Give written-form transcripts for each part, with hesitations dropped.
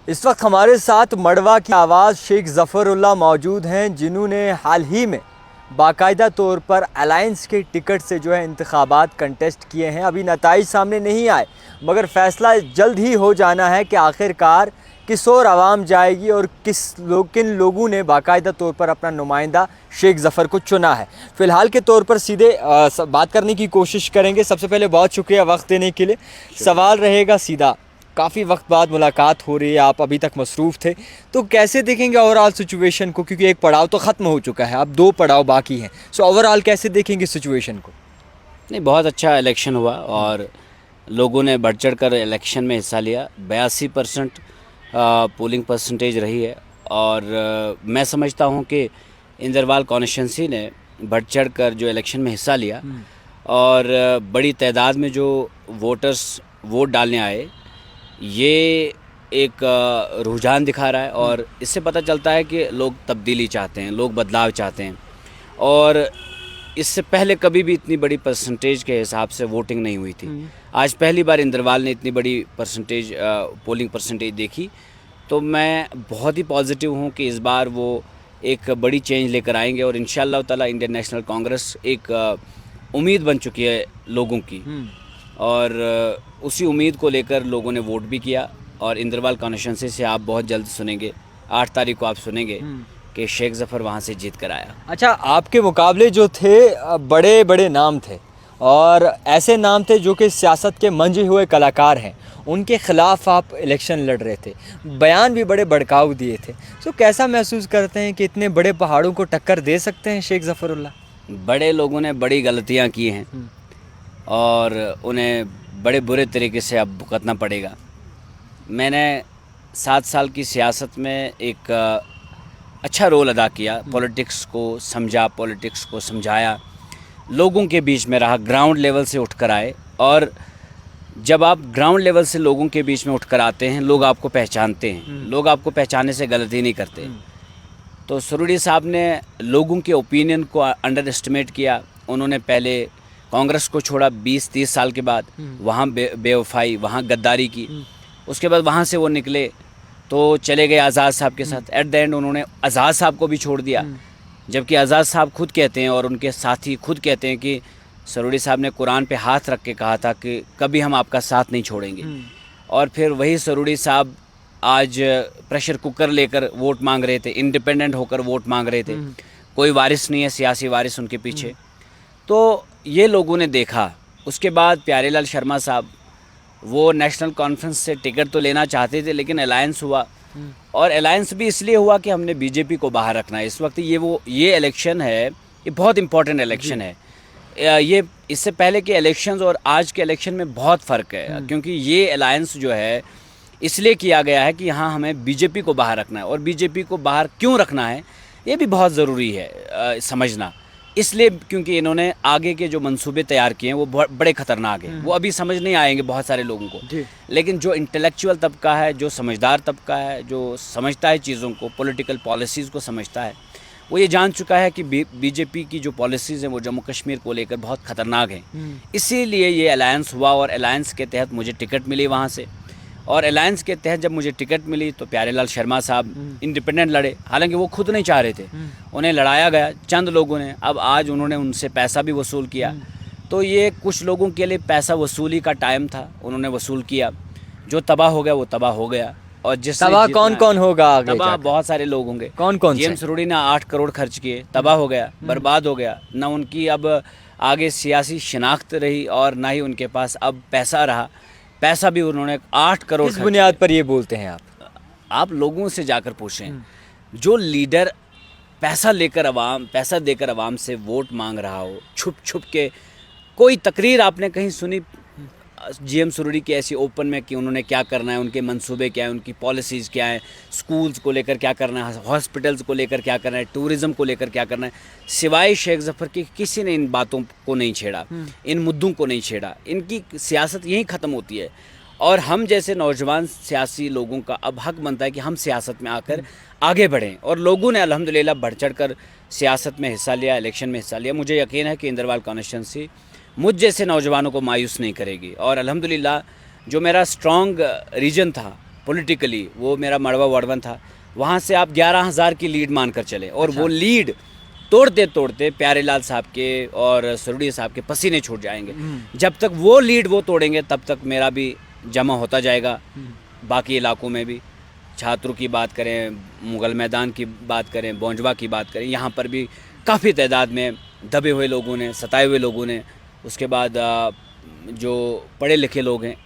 इस वक्त हमारे साथ मड़वा की आवाज़ शेख ज़फ़रुल्लाह मौजूद हैं, जिन्होंने हाल ही में बाकायदा तौर पर अलायंस के टिकट से जो है इंतखाबात कंटेस्ट किए हैं। अभी नताइज सामने नहीं आए, मगर फ़ैसला जल्द ही हो जाना है कि आखिरकार किस और आवाम जाएगी और किन लोगों ने बाकायदा तौर पर अपना नुमाइंदा शेख ज़फ़र को चुना है। फ़िलहाल के तौर पर सीधे बात करने की कोशिश करेंगे। सबसे पहले बहुत शुक्रिया वक्त देने के लिए। सवाल रहेगा सीधा, काफ़ी वक्त बाद मुलाकात हो रही है, आप अभी तक मसरूफ़ थे, तो कैसे देखेंगे ओवरऑल सिचुएशन को? क्योंकि एक पड़ाव तो ख़त्म हो चुका है, अब 2 पड़ाव बाकी हैं। सो ओवरऑल कैसे देखेंगे सिचुएशन को? नहीं, बहुत अच्छा इलेक्शन हुआ और लोगों ने बढ़ चढ़ कर इलेक्शन में हिस्सा लिया। 82% पोलिंग परसेंटेज रही है और मैं समझता हूं कि इंदरवाल कॉन्स्टिट्यूंसी ने बढ़ चढ़ कर जो इलेक्शन में हिस्सा लिया और बड़ी तादाद में जो वोटर्स वोट डालने आए, ये एक रुझान दिखा रहा है और इससे पता चलता है कि लोग तब्दीली चाहते हैं, लोग बदलाव चाहते हैं। और इससे पहले कभी भी इतनी बड़ी परसेंटेज के हिसाब से वोटिंग नहीं हुई थी। आज पहली बार इंदरवाल ने इतनी बड़ी परसेंटेज पोलिंग परसेंटेज देखी, तो मैं बहुत ही पॉजिटिव हूँ कि इस बार वो एक बड़ी चेंज लेकर आएंगे और इंशाअल्लाह ताला इंडियन नेशनल कांग्रेस एक उम्मीद बन चुकी है लोगों की और उसी उम्मीद को लेकर लोगों ने वोट भी किया। और इंदरवाल कॉन्स्टिट्यूंसी से आप बहुत जल्द सुनेंगे, 8 तारीख को आप सुनेंगे कि शेख ज़फ़र वहाँ से जीत कर आया। अच्छा, आपके मुकाबले जो थे बड़े बड़े नाम थे और ऐसे नाम थे जो कि सियासत के मंझे हुए कलाकार हैं, उनके ख़िलाफ़ आप इलेक्शन लड़ रहे थे, बयान भी बड़े भड़काऊ दिए थे। सो कैसा महसूस करते हैं कि इतने बड़े पहाड़ों को टक्कर दे सकते हैं शेख ज़फ़रुल्लाह? बड़े लोगों ने बड़ी गलतियाँ की हैं और उन्हें बड़े बुरे तरीके से अब भुगतना पड़ेगा। मैंने 7 साल की सियासत में एक अच्छा रोल अदा किया, पॉलिटिक्स को समझा, पॉलिटिक्स को समझाया, लोगों के बीच में रहा, ग्राउंड लेवल से उठकर आए। और जब आप ग्राउंड लेवल से लोगों के बीच में उठकर आते हैं, लोग आपको पहचानते हैं, लोग आपको पहचानने से गलती नहीं करते। तो सरूड़ी साहब ने लोगों के ओपिनियन को अंडर एस्टिमेट किया। उन्होंने पहले कांग्रेस को छोड़ा 20-30 साल के बाद, वहाँ बेवफाई, वहाँ गद्दारी की। उसके बाद वहाँ से वो निकले तो चले गए आज़ाद साहब के साथ। एट द एंड उन्होंने आज़ाद साहब को भी छोड़ दिया, जबकि आज़ाद साहब खुद कहते हैं और उनके साथी खुद कहते हैं कि सरूड़ी साहब ने कुरान पे हाथ रख के कहा था कि कभी हम आपका साथ नहीं छोड़ेंगे। और फिर वही सरूड़ी साहब आज प्रेशर कुकर लेकर वोट मांग रहे थे, इंडिपेंडेंट होकर वोट मांग रहे थे, कोई वारिस नहीं है, सियासी वारिस उनके पीछे। तो ये लोगों ने देखा। उसके बाद प्यारेलाल शर्मा साहब, वो नेशनल कॉन्फ्रेंस से टिकट तो लेना चाहते थे, लेकिन अलायंस हुआ और अलायंस भी इसलिए हुआ कि हमने बीजेपी को बाहर रखना है। इस वक्त ये इलेक्शन है, ये बहुत इंपॉर्टेंट इलेक्शन है। ये इससे पहले के इलेक्शंस और आज के इलेक्शन में बहुत फ़र्क है, क्योंकि ये अलायंस जो है इसलिए किया गया है कि यहाँ हमें बीजेपी को बाहर रखना है। और बीजेपी को बाहर क्यों रखना है, ये भी बहुत ज़रूरी है समझना। इसलिए क्योंकि इन्होंने आगे के जो मंसूबे तैयार किए हैं वो बड़े ख़तरनाक हैं, वो अभी समझ नहीं आएंगे बहुत सारे लोगों को। लेकिन जो इंटेलेक्चुअल तबका है, जो समझदार तबका है, जो समझता है चीज़ों को, पॉलिटिकल पॉलिसीज़ को समझता है, वो ये जान चुका है कि बीजेपी की जो पॉलिसीज़ हैं वो जम्मू कश्मीर को लेकर बहुत ख़तरनाक हैं। इसीलिए ये अलायंस हुआ और अलायंस के तहत मुझे टिकट मिली वहाँ से। और अलायंस के तहत जब मुझे टिकट मिली तो प्यारेलाल शर्मा साहब इंडिपेंडेंट लड़े, हालांकि वो खुद नहीं चाह रहे थे, उन्हें लड़ाया गया चंद लोगों ने। अब आज उन्होंने उनसे पैसा भी वसूल किया, तो ये कुछ लोगों के लिए पैसा वसूली का टाइम था, उन्होंने वसूल किया। जो तबाह हो गया वो तबाह हो गया। और जिस तबाह कौन कौन होगा आगे? तबाह बहुत सारे लोग होंगे। कौन कौन? जेम्स सरूड़ी ने 8 करोड़ खर्च किए, तबाह हो गया, बर्बाद हो गया। ना उनकी अब आगे सियासी शिनाख्त रही और ना ही उनके पास अब पैसा रहा। पैसा भी उन्होंने 8 करोड़। किस बुनियाद पर ये बोलते हैं आप लोगों से जाकर पूछें। जो लीडर पैसा देकर अवाम से वोट मांग रहा हो, छुप छुप के, कोई तकरीर आपने कहीं सुनी जीएम सरूड़ी की ऐसी ओपन में कि उन्होंने क्या करना है, उनके मंसूबे क्या हैं, उनकी पॉलिसीज़ क्या हैं, स्कूल्स को लेकर क्या करना है, हॉस्पिटल्स को लेकर क्या करना है, टूरिज़्म को लेकर क्या करना है? सिवाय शेख ज़फ़र के किसी ने इन बातों को नहीं छेड़ा, इन मुद्दों को नहीं छेड़ा। इनकी सियासत यहीं ख़त्म होती है। और हम जैसे नौजवान सियासी लोगों का अब हक बनता है कि हम सियासत में आकर आगे बढ़ें। और लोगों ने अल्हम्दुलिल्लाह बढ़ चढ़ कर सियासत में हिस्सा लिया, इलेक्शन में हिस्सा लिया। मुझे यकीन है कि इंदरवाल कॉन्स्टिट्यूंसी मुझ जैसे नौजवानों को मायूस नहीं करेगी। और अल्हम्दुलिल्लाह जो मेरा स्ट्रॉन्ग रीजन था पॉलिटिकली, वो मेरा मड़वा वार्ड 1 था, वहाँ से आप 11,000 की लीड मानकर चले, और वो लीड तोड़ते तोड़ते प्यारे लाल साहब के और सरुड़ी साहब के पसीने छूट जाएंगे। जब तक वो लीड वो तोड़ेंगे तब तक मेरा भी जमा होता जाएगा। बाकी इलाकों में भी, छात्रों की बात करें, मुगल मैदान की बात करें, बौंजवा की बात करें, यहाँ पर भी काफ़ी तादाद में दबे हुए लोगों ने, सताए हुए लोगों ने, उसके बाद जो पढ़े लिखे लोग हैं,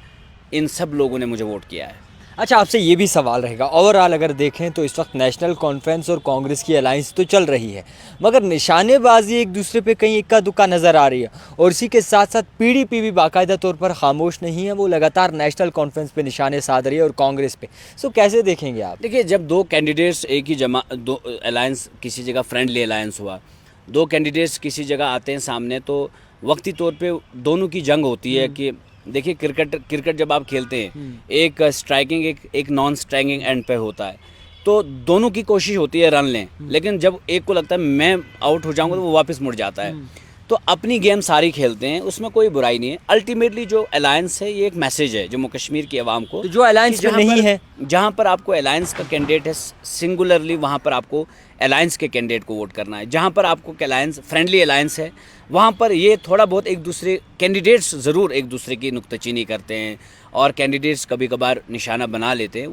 इन सब लोगों ने मुझे वोट किया है। अच्छा, आपसे ये भी सवाल रहेगा, ओवरऑल अगर देखें तो इस वक्त नेशनल कॉन्फ्रेंस और कांग्रेस की अलायंस तो चल रही है, मगर निशानेबाजी एक दूसरे पे कहीं इक्का दुक्का नज़र आ रही है, और इसी के साथ साथ पीडीपी भी बाकायदा तौर पर खामोश नहीं है, वो लगातार नेशनल कॉन्फ्रेंस पे निशाने साध रही है और कांग्रेस पे। सो कैसे देखेंगे आप? देखिए, जब दो कैंडिडेट्स एक ही दो अलायंस, किसी जगह फ्रेंडली अलायंस हुआ, दो कैंडिडेट्स किसी जगह आते हैं सामने, तो वक्ती तौर पे दोनों की जंग होती है कि देखिए, क्रिकेट जब आप खेलते हैं, एक स्ट्राइकिंग एक नॉन स्ट्राइकिंग एंड पे होता है, तो दोनों की कोशिश होती है रन लें, लेकिन जब एक को लगता है मैं आउट हो जाऊंगा तो वो वापस मुड़ जाता है। तो अपनी गेम सारी खेलते हैं, उसमें कोई बुराई नहीं है। अल्टीमेटली जो अलायंस है, ये एक मैसेज है जम्मू कश्मीर की आवाम को, तो जो अलायंस में नहीं है, जहाँ पर आपको अलायंस का कैंडिडेट है सिंगुलरली, वहाँ पर आपको अलायंस के कैंडिडेट को वोट करना है। जहाँ पर आपको अलायंस फ्रेंडली अलायंस है, वहाँ पर ये थोड़ा बहुत एक दूसरे कैंडिडेट्स ज़रूर एक दूसरे की नुक्ताचीनी करते हैं, और कैंडिडेट्स कभी कभार निशाना बना लेते हैं,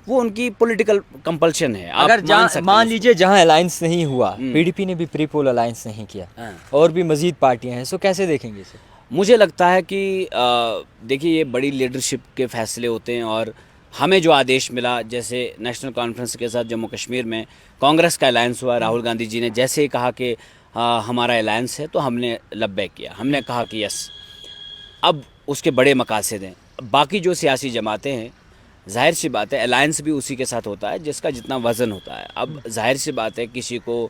वो उनकी पॉलिटिकल कंपल्शन है। अगर मान लीजिए जहां अलायंस नहीं हुआ, पीडीपी ने भी प्री पोल अलायंस नहीं किया, और भी मजीद पार्टियां हैं, सो कैसे देखेंगे इसे? मुझे लगता है कि देखिए, ये बड़ी लीडरशिप के फैसले होते हैं, और हमें जो आदेश मिला, जैसे नेशनल कॉन्फ्रेंस के साथ जम्मू कश्मीर में कांग्रेस का अलायंस हुआ, राहुल गांधी जी ने जैसे ही कहा कि हमारा अलायंस है, तो हमने लब्बैक किया, हमने कहा कि यस। अब उसके बड़े मकासद हैं। बाकी जो सियासी जमातें हैं, जाहिर सी बात है अलायंस भी उसी के साथ होता है जिसका जितना वज़न होता है। अब जाहिर सी बात है किसी को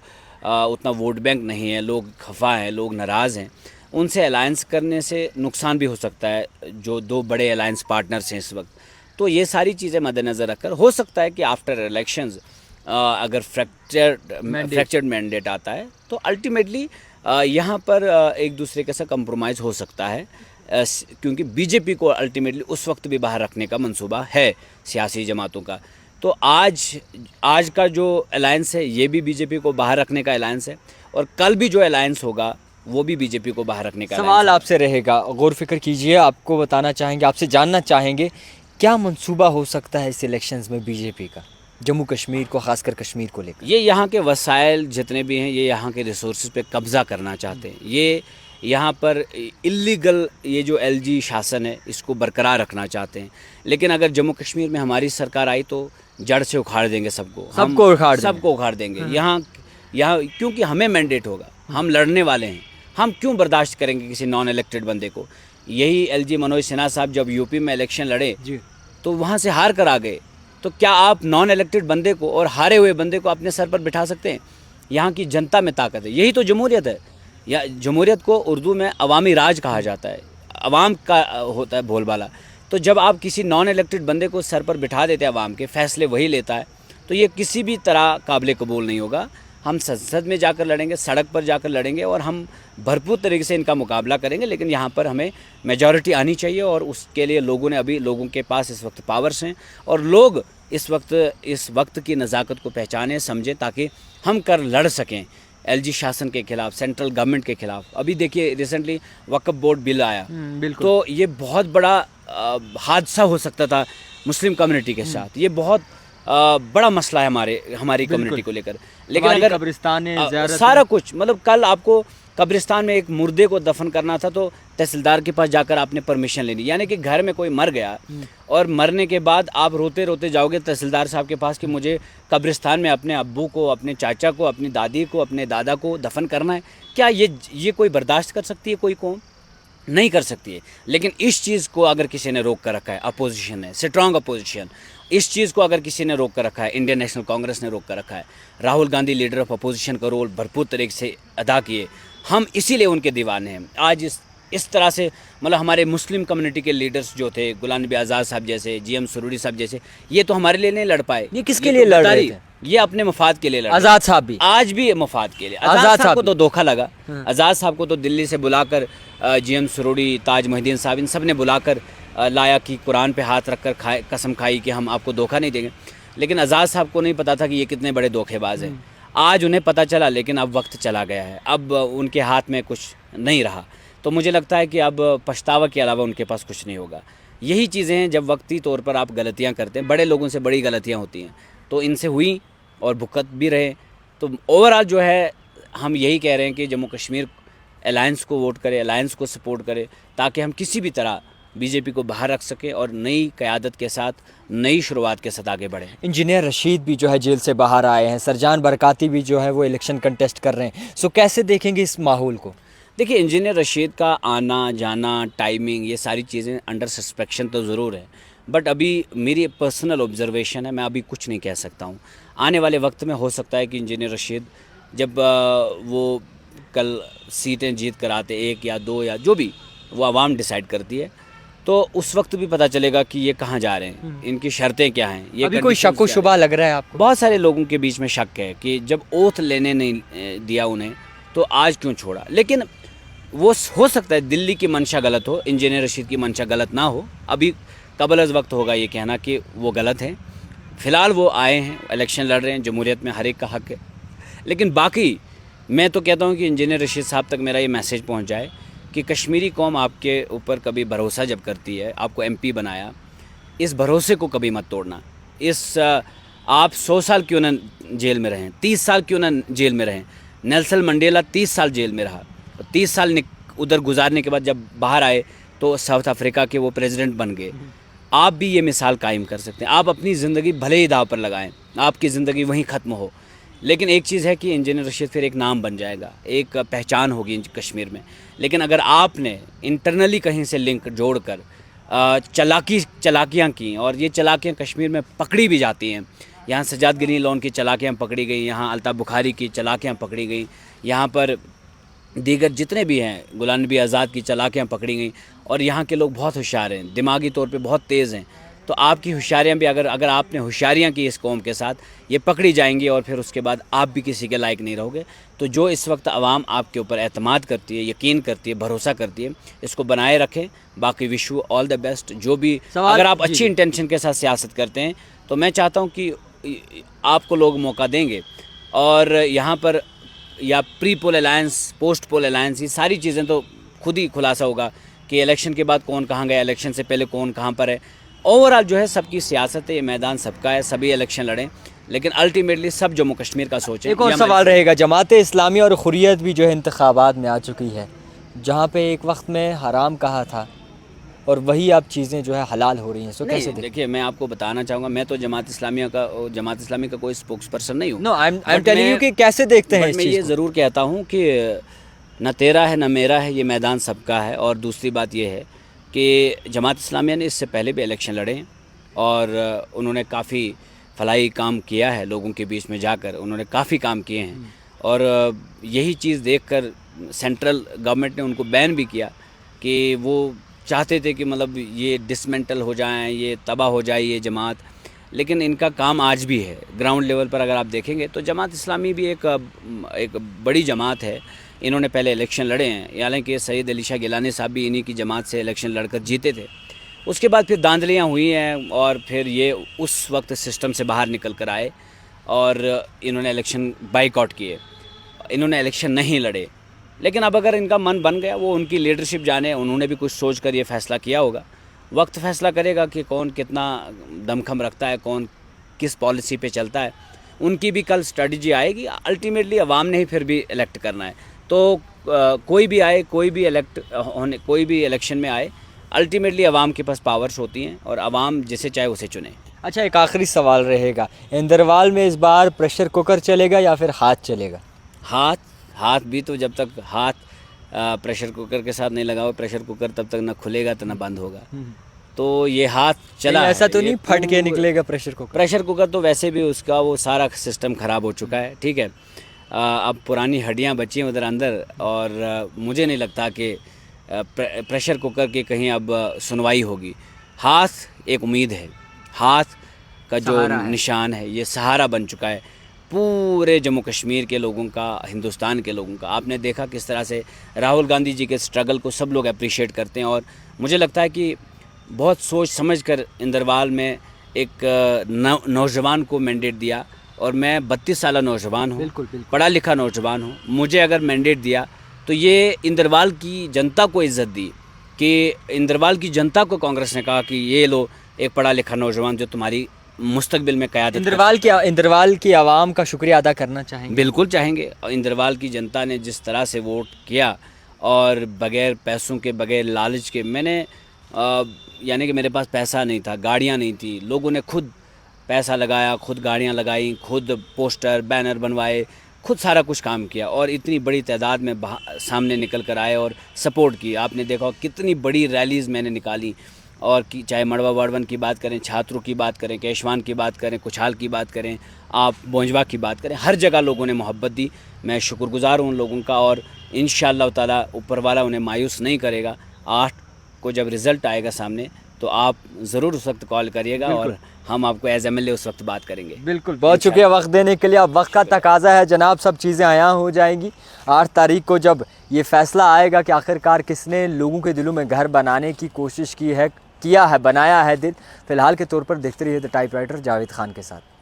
उतना वोट बैंक नहीं है, लोग खफा हैं, लोग नाराज़ हैं, उनसे अलायंस करने से नुकसान भी हो सकता है, जो दो बड़े अलायंस पार्टनर्स हैं इस वक्त। तो ये सारी चीज़ें मद्देनज़र रखकर हो सकता है कि आफ्टर इलेक्शंस अगर फ्रैक्चर्ड मैंडेट आता है, तो अल्टीमेटली यहाँ पर एक दूसरे के साथ कंप्रोमाइज़ हो सकता है, क्योंकि बीजेपी को अल्टीमेटली उस वक्त भी बाहर रखने का मंसूबा है सियासी जमातों का। तो आज का जो अलायंस है, ये भी बीजेपी को बाहर रखने का अलायंस है, और कल भी जो अलायंस होगा वो भी बीजेपी को बाहर रखने का। सवाल आपसे रहेगा, गौर फिक्र कीजिए, आपको बताना चाहेंगे, आपसे जानना चाहेंगे क्या मंसूबा हो सकता है इस इलेक्शंस में बीजेपी का, जम्मू कश्मीर को, खासकर कश्मीर को लेकर? ये यहाँ के वसाइल जितने भी हैं, ये यहाँ के रिसोर्सेज पे कब्ज़ा करना चाहते हैं। ये यहाँ पर इल्लीगल ये जो एलजी शासन है, इसको बरकरार रखना चाहते हैं। लेकिन अगर जम्मू कश्मीर में हमारी सरकार आई तो जड़ से उखाड़ देंगे सबको उखाड़ देंगे। यहाँ क्योंकि हमें मैंडेट होगा, हम लड़ने वाले हैं, हम क्यों बर्दाश्त करेंगे किसी नॉन इलेक्टेड बंदे को। यही एलजी मनोज सिन्हा साहब जब यूपी में इलेक्शन लड़े तो वहाँ से हार कर आ गए, तो क्या आप नॉन इलेक्टेड बंदे को और हारे हुए बंदे को अपने सर पर बिठा सकते हैं? यहाँ की जनता में ताकत है, यही तो जमहूरियत है। या जमहूरियत को उर्दू में अवामी राज कहा जाता है, अवाम का होता है बोलबाला। तो जब आप किसी नॉन इलेक्टेड बंदे को सर पर बिठा देते हैं, अवाम के फैसले वही लेता है, तो ये किसी भी तरह काबिल कबूल नहीं होगा। हम संसद में जाकर लड़ेंगे, सड़क पर जाकर लड़ेंगे, और हम भरपूर तरीके से इनका मुकाबला करेंगे, लेकिन यहाँ पर हमें मेजॉरिटी आनी चाहिए, और उसके लिए लोगों के पास इस वक्त पावर्स हैं, और लोग इस वक्त की नज़ाकत को पहचानें, समझें, ताकि हम कर लड़ सकें एलजी शासन के खिलाफ, सेंट्रल गवर्नमेंट के खिलाफ। अभी देखिए रिसेंटली वक्फ बोर्ड बिल आया, तो ये बहुत बड़ा हादसा हो सकता था मुस्लिम कम्युनिटी के साथ। ये बहुत बड़ा मसला है हमारी कम्युनिटी को लेकर। लेकिन अगर कब्रिस्तान सारा कुछ, मतलब कल आपको कब्रिस्तान में एक मुर्दे को दफन करना था, तो तहसीलदार के पास जाकर आपने परमिशन लेनी, यानी कि घर में कोई मर गया और मरने के बाद आप रोते रोते जाओगे तहसीलदार साहब के पास कि मुझे कब्रिस्तान में अपने अब्बू को, अपने चाचा को, अपनी दादी को, अपने दादा को दफन करना है। क्या ये कोई बर्दाश्त कर सकती है? कोई कौम नहीं कर सकती है। लेकिन इस चीज़ को अगर किसी ने रोक कर रखा है, अपोजिशन है, स्ट्रॉन्ग अपोजिशन, इस चीज़ को अगर किसी ने रोक कर रखा है, इंडियन नेशनल कांग्रेस ने रोक कर रखा है, Rahul Gandhi leader of opposition का रोल भरपूर तरीके से अदा किए, हम इसीलिए उनके दीवाने हैं। आज इस तरह से मतलब हमारे मुस्लिम कम्युनिटी के लीडर्स जो थे, गुलाम नबी आज़ाद साहब जैसे, जीएम सरूरी साहब जैसे, ये तो हमारे लिए नहीं लड़ पाए। ये किसके लिए लड़ रहे थे? ये अपने मफाद के लिए लड़। आज़ाद साहब भी आज भी मफाद के लिए। आज़ाद साहब को तो धोखा लगा। आज़ाद साहब को तो दिल्ली से बुलाकर जीएम सरूरी, ताज मोहिद्दीन साहब, इन सब ने बुलाकर लाया कि कुरान पे हाथ रख कर कसम खाई कि हम आपको धोखा नहीं देंगे। लेकिन आज़ाद साहब को नहीं पता था कि ये कितने बड़े धोखेबाज हैं। आज उन्हें पता चला, लेकिन अब वक्त चला गया है, अब उनके हाथ में कुछ नहीं रहा। तो मुझे लगता है कि अब पछतावा के अलावा उनके पास कुछ नहीं होगा। यही चीज़ें हैं, जब वक्ती तौर पर आप गलतियां करते हैं, बड़े लोगों से बड़ी गलतियां होती हैं, तो इनसे हुई और भुगत भी रहे। तो ओवरऑल जो है हम यही कह रहे हैं कि जम्मू कश्मीर अलायंस को वोट करे, अलायंस को सपोर्ट करे, ताकि हम किसी भी तरह बीजेपी को बाहर रख सकें और नई क़यादत के साथ, नई शुरुआत के साथ आगे बढ़ें। इंजीनियर रशीद भी जो है जेल से बाहर आए हैं, सरजान बरकाती भी जो है वो इलेक्शन कंटेस्ट कर रहे हैं, सो कैसे देखेंगे इस माहौल को? देखिए, इंजीनियर रशीद का आना जाना, टाइमिंग, ये सारी चीज़ें अंडर सस्पेक्शन तो ज़रूर है, बट अभी मेरी पर्सनल ऑब्जर्वेशन है, मैं अभी कुछ नहीं कह सकता हूँ। आने वाले वक्त में हो सकता है कि इंजीनियर रशीद जब वो कल सीटें जीत कर आते, 1 या 2 या जो भी वो आवाम डिसाइड करती है, तो उस वक्त भी पता चलेगा कि ये कहाँ जा रहे हैं, इनकी शर्तें क्या हैं। ये अभी कोई शक व शुबा लग रहा है आपको? बहुत सारे लोगों के बीच में शक है कि जब ओथ लेने नहीं दिया उन्हें, तो आज क्यों छोड़ा। लेकिन वो हो सकता है दिल्ली की मंशा गलत हो, इंजीनियर रशीद की मंशा गलत ना हो। अभी कबल अज़ वक्त होगा ये कहना कि वो गलत हैं। फ़िलहाल वो आए हैं, इलेक्शन लड़ रहे हैं, जमहूरियत में हर एक का हक़ है। लेकिन बाकी मैं तो कहता हूँ कि इंजीनियर रशीद साहब तक मेरा ये मैसेज पहुँच जाए कि कश्मीरी कौम आपके ऊपर कभी भरोसा जब करती है, आपको MP बनाया, इस भरोसे को कभी मत तोड़ना। आप 100 साल क्यों ना जेल में रहें, 30 साल क्यों ना जेल में रहें। नेल्सन मंडेला 30 साल जेल में रहा, 30 साल उधर गुजारने के बाद जब बाहर आए तो साउथ अफ्रीका के वो प्रेसिडेंट बन गए। आप भी ये मिसाल कायम कर सकते हैं। आप अपनी ज़िंदगी भले ही दाव पर लगाएं, आपकी ज़िंदगी वहीं ख़त्म हो, लेकिन एक चीज़ है कि इंजीनियर रशीद फिर एक नाम बन जाएगा, एक पहचान होगी कश्मीर में। लेकिन अगर आपने इंटरनली कहीं से लिंक जोड़कर चलाकियाँ की, और ये चलाकियाँ कश्मीर में पकड़ी भी जाती हैं, यहाँ सजाद गनी लोन की चलाकियाँ पकड़ी गई, यहाँ अल्ताफ़ बुखारी की चलाकियाँ पकड़ी गई, यहाँ पर दीगर जितने भी हैं, गुलाम नबी आज़ाद की चलाकियाँ पकड़ी गई, और यहाँ के लोग बहुत होशियार हैं, दिमागी तौर पे बहुत तेज़ हैं। तो आपकी होशियारियाँ भी अगर आपने होशियारियाँ की इस कौम के साथ, ये पकड़ी जाएंगी और फिर उसके बाद आप भी किसी के लायक नहीं रहोगे। तो जो इस वक्त आवाम आपके ऊपर एतमाद करती है, यकीन करती है, भरोसा करती है, इसको बनाए रखें। बाकी wish you all the best. जो भी अगर आप अच्छी इंटेंशन के साथ सियासत करते हैं, तो मैं चाहता हूँ कि आपको लोग मौका देंगे, और यहाँ पर या pre poll alliance, post poll alliance, ये सारी चीज़ें तो खुद ही खुलासा होगा कि इलेक्शन के बाद कौन कहाँ गया, इलेक्शन से पहले कौन कहाँ पर है। ओवरऑल जो है सबकी सियासत है, ये मैदान सबका है, सभी इलेक्शन लड़ें, लेकिन अल्टीमेटली सब जम्मू कश्मीर का सोचें। एक और सवाल रहेगा, जमात इस्लामी और हुर्रियत भी जो है इंतखाबात में आ चुकी है, जहाँ पे एक वक्त में हराम कहा था और वही अब चीज़ें जो है हलाल हो रही हैं, सो कैसे देखिए, मैं आपको बताना चाहूँगा, मैं तो जमात इस्लामी का कोई स्पोक्स पर्सन नहीं हूँ। No, I am telling you कि कैसे देखते हैं इस मैं चीज़ ये को? ज़रूर कहता हूँ कि न तेरा है न मेरा है, ये मैदान सबका है। और दूसरी बात ये है कि जमात इस्लामिया ने इससे पहले भी इलेक्शन लड़े हैं, और उन्होंने काफ़ी फलाही काम किया है, लोगों के बीच में जाकर उन्होंने काफ़ी काम किए हैं। और यही चीज़ देखकर सेंट्रल गवर्नमेंट ने उनको बैन भी किया कि वो चाहते थे कि मतलब ये डिसमेंटल हो जाएं, ये तबाह हो जाए ये जमात। लेकिन इनका काम आज भी है ग्राउंड लेवल पर। अगर आप देखेंगे तो जमात इस्लामी भी एक बड़ी जमात है। इन्होंने पहले इलेक्शन लड़े हैं, हालांकि सैयद अली शाह गिलानी साहब भी इन्हीं की जमात से इलेक्शन लड़कर जीते थे। उसके बाद फिर धांधलियाँ हुई हैं, और फिर ये उस वक्त सिस्टम से बाहर निकल कर आए और इन्होंने इलेक्शन बाइकआउट किए, इन्होंने इलेक्शन नहीं लड़े। लेकिन अब अगर इनका मन बन गया, वो उनकी लीडरशिप जाने, उन्होंने भी कुछ सोच कर ये फ़ैसला किया होगा। वक्त फ़ैसला करेगा कि कौन कितना दमखम रखता है, कौन किस पॉलिसी पे चलता है। उनकी भी कल स्ट्रेटजी आएगी। अल्टीमेटली अवाम ने ही फिर भी इलेक्ट करना है। तो कोई भी आए, कोई भी इलेक्शन में आए, अल्टीमेटली अवाम के पास पावर्स होती हैं, और अवाम जिसे चाहे उसे चुने। अच्छा, एक आखिरी सवाल रहेगा, इंदरवाल में इस बार प्रेशर कुकर चलेगा या फिर हाथ चलेगा? हाथ भी तो जब तक हाथ प्रेशर कुकर के साथ नहीं लगाओ, प्रेशर कुकर तब तक ना खुलेगा तो ना बंद होगा। तो ये हाथ चला है, ऐसा तो नहीं फट के निकलेगा प्रेशर कुकर? प्रेशर कुकर तो वैसे भी उसका वो सारा सिस्टम ख़राब हो चुका है, ठीक है। अब पुरानी हड्डियाँ बची हैं उधर अंदर, और मुझे नहीं लगता कि प्रेशर कुकर की कहीं अब सुनवाई होगी। हाथ एक उम्मीद है, हाथ का जो निशान है, ये सहारा बन चुका है पूरे जम्मू कश्मीर के लोगों का, हिंदुस्तान के लोगों का। आपने देखा किस तरह से राहुल गांधी जी के स्ट्रगल को सब लोग अप्रिशिएट करते हैं, और मुझे लगता है कि बहुत सोच समझ कर इंदरवाल में एक नौजवान को मैंडेट दिया। और मैं 32 साल नौजवान हूँ, बिल्कुल बिल्कुल। पढ़ा लिखा नौजवान हूँ। मुझे अगर मैंडेट दिया तो ये इंदरवाल की जनता को इज़्ज़त दी कि इंदरवाल की जनता को कांग्रेस ने कहा कि ये लो एक पढ़ा लिखा नौजवान जो तुम्हारी मुस्तकबिल में क़यादत इंदरवाल की आवाम का शुक्रिया अदा करना चाहेंगे। बिल्कुल चाहेंगे। और इंदरवाल की जनता ने जिस तरह से वोट किया और बग़ैर पैसों के, बग़ैर लालच के, मैंने यानी कि मेरे पास पैसा नहीं था, गाड़ियाँ नहीं थी, लोगों ने खुद पैसा लगाया, खुद गाड़ियाँ लगाई, खुद पोस्टर बैनर बनवाए, खुद सारा कुछ काम किया और इतनी बड़ी तादाद में सामने निकल कर आए और सपोर्ट की। आपने देखा कितनी बड़ी रैलीज़ मैंने निकाली और कि चाहे मड़वा वार्ड 1 की बात करें, छात्रों की बात करें, केशवान की बात करें, कुछाल की बात करें, आप बोंजवा की बात करें, हर जगह लोगों ने मोहब्बत दी। मैं शुक्रगुज़ार हूँ उन लोगों का और इंशाअल्लाह ताला ऊपर वाला उन्हें मायूस नहीं करेगा। 8 को जब रिज़ल्ट आएगा सामने तो आप ज़रूर उस वक्त कॉल करिएगा और हम आपको एज MLA उस वक्त बात करेंगे। बिल्कुल, बहुत शुक्रिया वक्त देने के लिए। अब वक्त का तकाजा है जनाब, सब चीज़ें आया हो जाएंगी। 8 तारीख को जब ये फैसला आएगा कि आखिरकार किसने लोगों के दिलों में घर बनाने की कोशिश की है, किया है, बनाया है दिल। फ़िलहाल के तौर पर देखते रहिए द टाइपराइटर जावेद खान के साथ।